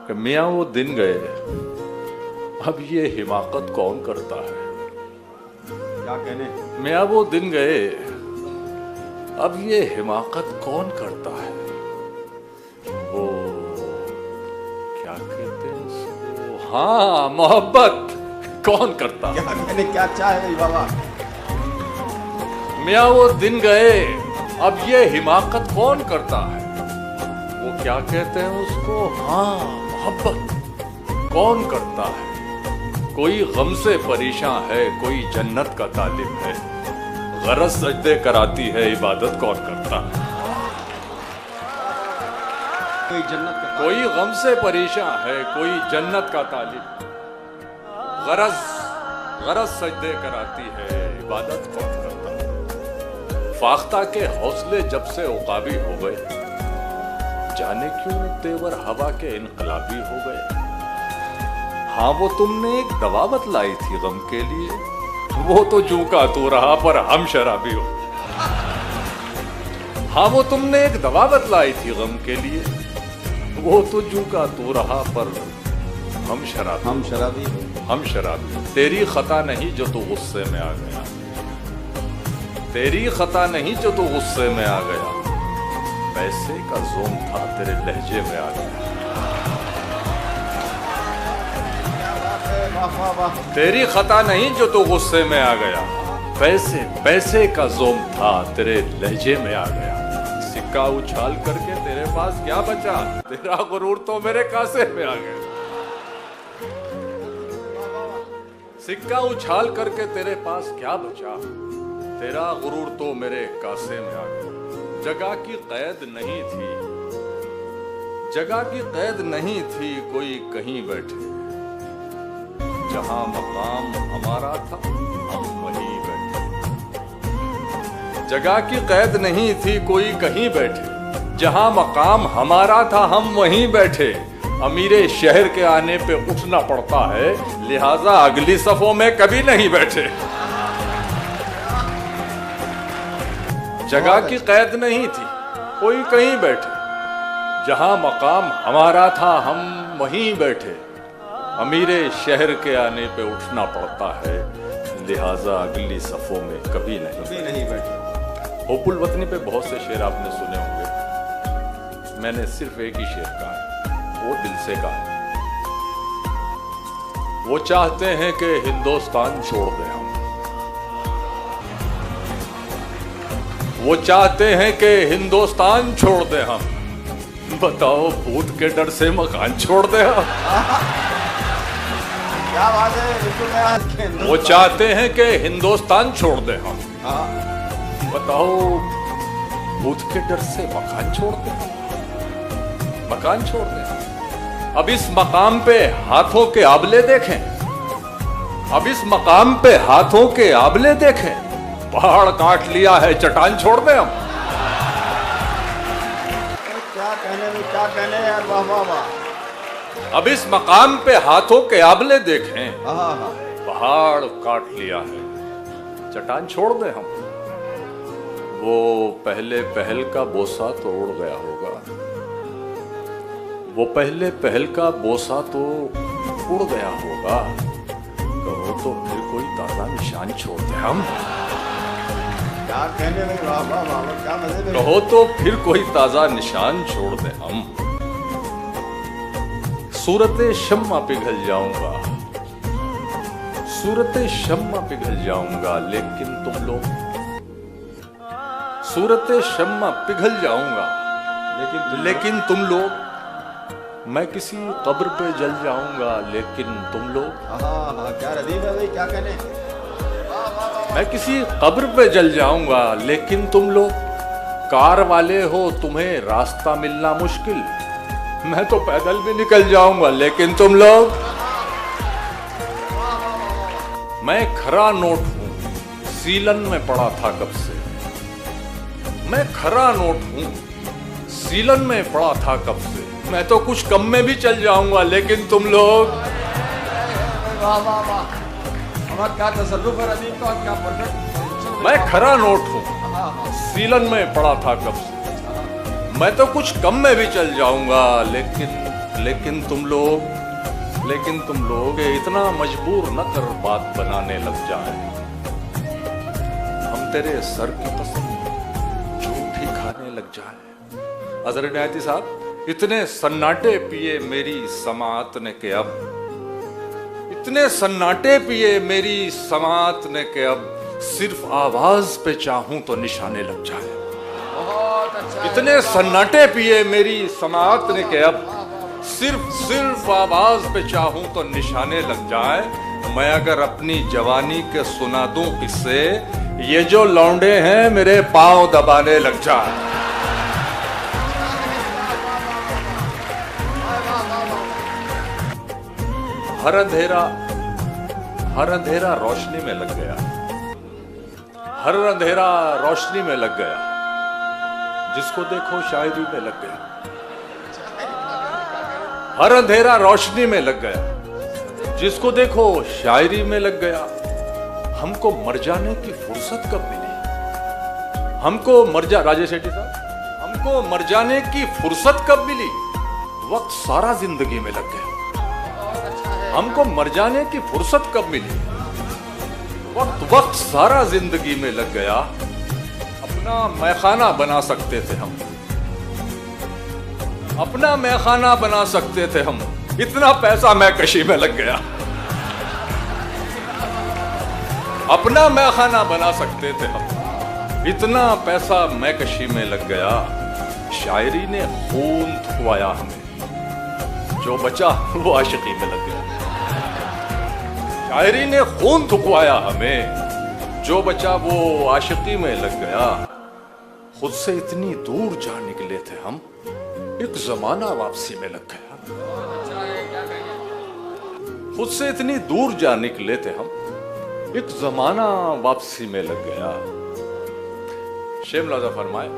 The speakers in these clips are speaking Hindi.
कि मियाँ वो दिन गए, अब ये हिमाकत कौन करता है। क्या कहने। मियाँ वो दिन गए, अब ये हिमाकत कौन करता है। वो क्या कहते हैं उसको, हाँ मोहब्बत कौन करता है। क्या कहने, क्या चाहे मेरी बाबा। मियाँ वो दिन गए, अब ये हिमाकत कौन करता है। वो क्या कहते हैं उसको, हाँ मोहब्बत कौन करता है। कोई गम से परेशान है, कोई जन्नत का तालिब है, गरज सजदे कराती है, इबादत कौन करता है। कोई जन्नत का, कोई गम से परेशान है, कोई जन्नत का तालिब, गरज सजदे कराती है, इबादत कौन करता है। फाख्ता के हौसले जब से उकाबी हो गए, जाने क्यों तेवर हवा के इनकलाबी हो गए। हाँ वो तुमने एक दवा बतलाई थी गम के लिए, वो तो जू का तू रहा पर हम शराबी हो। हाँ वो तुमने एक दवा बतलाई थी गम के लिए, वो तो जू का तू रहा पर हम शराबी। तेरी खता नहीं जो तू गुस्से में आ गया, तेरी खता नहीं जो तू गुस्से में आ गया, पैसे का जोम था तेरे लहजे में आ गया। तेरी खता नहीं जो तू गुस्से में आ गया, पैसे का जोम था तेरे लहजे में आ गया। सिक्का उछाल करके तेरे पास क्या बचा, तेरा गुरूर तो मेरे कासे में आ गया। सिक्का उछाल करके तेरे पास क्या बचा, तेरा गुरूर तो मेरे कासे में आ गया। जगह की कैद नहीं थी, जगह की कैद नहीं थी, कोई कहीं बैठे, जहां मकाम हमारा था हम वहीं बैठे। जगह की कैद नहीं थी, कोई कहीं बैठे, जहां मकाम हमारा था हम वहीं बैठे। अमीरे शहर के आने पे उठना पड़ता है, लिहाजा अगली सफों में कभी नहीं बैठे। जगह की कैद नहीं थी, कोई कहीं बैठे, जहां मकाम हमारा था हम वहीं बैठे। अमीरे शहर के आने पे उठना पड़ता है, लिहाजा अगली सफों में कभी नहीं बैठे। हुब्बुल वतनी पे बहुत से शेर आपने सुने होंगे, मैंने सिर्फ एक ही शेर कहा है, वो दिल से कहा है। वो चाहते हैं कि हिंदुस्तान छोड़ दें हम, वो चाहते हैं कि हिंदुस्तान छोड़ दें हम, बताओ भूत के डर से मकान छोड़ दें हम। क्या बात है, बिल्कुल। वो चाहते हैं कि हिंदुस्तान छोड़ दें हम, बताओ भूत के डर से मकान छोड़ दें, मकान छोड़ दें। अब इस मकाम पे हाथों के आबले देखें, अब इस मकाम पे हाथों के आबले देखें, पहाड़ काट लिया है चट्टान छोड़ दें हम। क्या कहने यार, वाह वाह वाह। अब इस मकाम पे हाथों के आबले देखें, पहाड़ काट लिया है चट्टान छोड़ दें हम। वो पहले पहल का बोसा तो उड़ गया होगा, वो पहले पहल का बोसा तो उड़ गया होगा, कहो तो फिर कोई ताजा निशान छोड़ दे हम। क्या कहने में, वाह वाह वाह, क्या मजे में। कहो तो फिर कोई ताजा निशान छोड़ दे हम। सूरते शम्मा पिघल जाऊंगा, सूरते शम्मा पिघल जाऊंगा, लेकिन तुम लोग, सूरते शम्मा पिघल जाऊंगा लेकिन तुम लोग, मैं किसी कब्र पे जल जाऊंगा लेकिन तुम लोग। क्या रदीफ है भाई, क्या कहने। मैं किसी कब्र पे जल जाऊंगा लेकिन तुम लोग, कार वाले हो तुम्हें रास्ता मिलना मुश्किल, मैं तो पैदल भी निकल जाऊंगा लेकिन तुम लोग। मैं खरा नोट हूं, सीलन में पड़ा था कब से, मैं खरा नोट हूं, सीलन में पड़ा था कब से, मैं तो कुछ कम में भी चल जाऊंगा लेकिन तुम लोग। वाह वाह वाह, हमारा क्या तसल्लुफ है रदीफ का, क्या परफेक्ट। मैं खरा नोट हूं, सीलन में पड़ा था कब से, मैं तो कुछ कम में भी चल जाऊंगा लेकिन लेकिन तुम लोग इतना मजबूर न कर बात बनाने लग जाए। हम तेरे सर की कसम झूठ ही खाने लग जाए। अजहर इनायती साहब, इतने सन्नाटे पिए मेरी समाअत ने के अब, इतने सन्नाटे पिए मेरी समाअत ने के अब, सिर्फ आवाज पे चाहूं तो निशाने लग जाए। बहुत अच्छा। इतने सन्नाटे पिए मेरी समाअत ने के अब, सिर्फ आवाज पे चाहूं तो निशाने लग जाए। मैं अगर अपनी जवानी के सुना दूं किस्से, ये जो लौंडे हैं मेरे पांव दबाने लग जाए। हर अंधेरा रोशनी में लग गया, हर अंधेरा रोशनी में लग गया, जिसको देखो शायरी में लग गया। हर अंधेरा रोशनी में लग गया, जिसको देखो शायरी में लग गया। हमको मर जाने की फुर्सत कब मिली? राजेश शेट्टी साहब, हमको मर जाने की फुर्सत कब मिली? वक्त सारा जिंदगी में लग गया। हमको मर जाने की फुर्सत कब मिली? वक्त सारा जिंदगी में लग गया। अपना मैखाना बना सकते थे हम, अपना मैखाना बना सकते थे हम, इतना पैसा मैकशी में लग गया। अपना मैखाना बना सकते थे हम, इतना पैसा मैकशी में लग गया। शायरी ने खून थुकवाया हमें, जो बचा वो आशिकी में लग गया। शायरी ने खून थुकवाया हमें, जो बचा वो आशिकी में लग गया। खुद से इतनी दूर जा निकले थे हम, एक जमाना वापसी में लग गया। खुद से इतनी दूर जा निकले थे हम, एक जमाना वापसी में लग गया। शेख मुलाजा फरमाए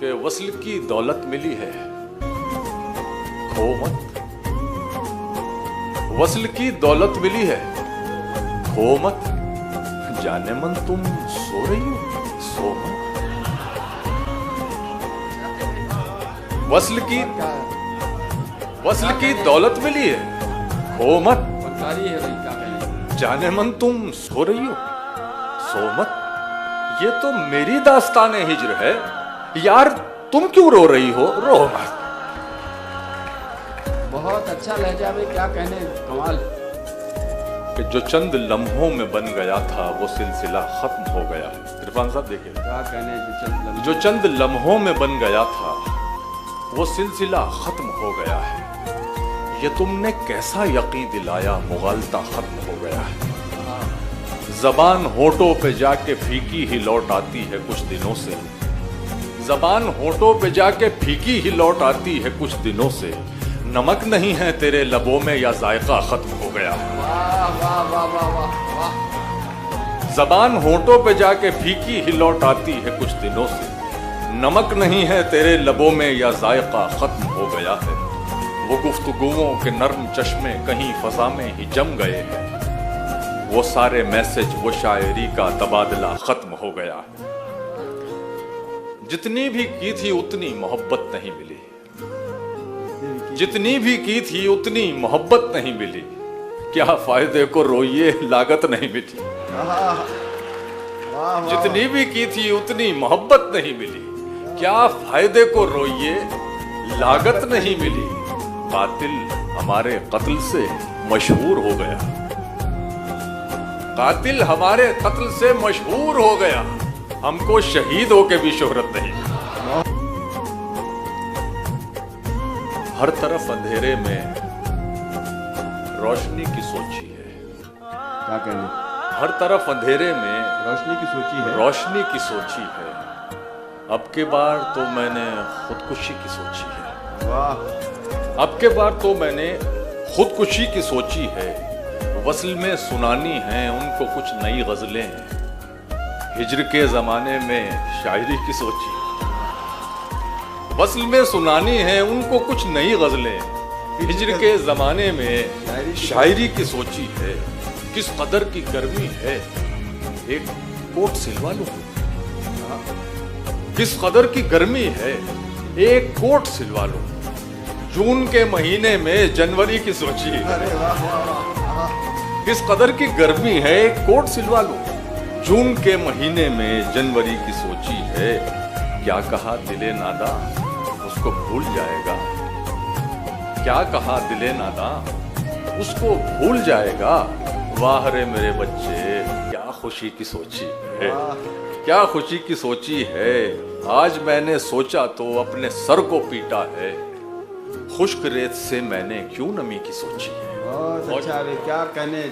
कि वस्ल की दौलत मिली है खो मत, वस्ल की दौलत मिली है खो मत, जाने मन तुम सो रही हो सो मत। वस्ल की दौलत मिली है खो मत, है भाई, क्या कहें? जाने मन तुम सो रही हो सो मत। ये तो मेरी दास्ताने हिज्र है यार, तुम क्यों रो रही हो? रो मत। बहुत अच्छा लहजा में, क्या कहने, कमाल। कि जो चंद लम्हों में बन गया था वो सिलसिला खत्म हो गया। इरफान साहब देखिए, क्या कहने, जो चंद लम्हों में बन गया था वो सिलसिला खत्म हो गया है। ये तुमने कैसा यकीन दिलाया, मुगालता खत्म हो गया है। जबान होठों पे जाके फीकी ही लौट आती है कुछ दिनों से, जबान होठों पे जाके फीकी ही लौट आती है कुछ दिनों से। नमक नहीं है तेरे लबों में या जायका खत्म हो गया है। वाह वाह वाह वाह वाह वाह। जबान होठों पे जाके फीकी ही लौट आती है कुछ दिनों से। नमक नहीं है तेरे लबों में या जायका खत्म हो गया है। वो गुफ्तगुओं के नर्म चश्मे कहीं फजा में ही जम गए हैं। वो सारे मैसेज, वो शायरी का तबादला खत्म हो गया है। जितनी भी की थी उतनी मोहब्बत नहीं मिली, जितनी भी की थी उतनी मोहब्बत नहीं मिली। क्या फायदे को रोइए लागत नहीं मिली। जितनी भी की थी उतनी मोहब्बत नहीं मिली। क्या फायदे को रोइए लागत नहीं मिली। कातिल हमारे कत्ल से मशहूर हो गया, कातिल हमारे कत्ल से मशहूर हो गया। हमको शहीद होके भी शोहरत नहीं। हर तरफ अंधेरे में रोशनी की सोची है। क्या कहने, हर तरफ अंधेरे में रोशनी की सोची है। रोशनी की सोची है। अब के बार तो मैंने खुदकुशी की सोची है। वाह। अब के बार तो मैंने खुदकुशी की सोची है। वस्ल में सुनानी है उनको कुछ नई गजलें हैं। हिज्र के जमाने में शायरी की सोची है। वस्ल में सुनानी है उनको कुछ नई गजलें। हिज्र के जमाने में शायरी की सोची है। किस कदर की गर्मी है, एक कोट सिलवा लूं। किस कदर की गर्मी है, एक कोट सिलवा लूं। जून के महीने में जनवरी की सोची है। अरे वाह वाह वाह। किस कदर की गर्मी है, एक कोट सिलवा लो। जून के महीने में जनवरी की सोची है, क्या कहा दिले नादा उसको भूल जाएगा। क्या कहा दिले नादा उसको भूल जाएगा। वाह रे मेरे बच्चे, क्या खुशी की सोची है, क्या खुशी की सोची है। आज मैंने सोचा तो अपने सर को पीटा है, खुश्क रेत से मैंने क्यों नमी की सोची है। बहुत अच्छा, अभी क्या कहने।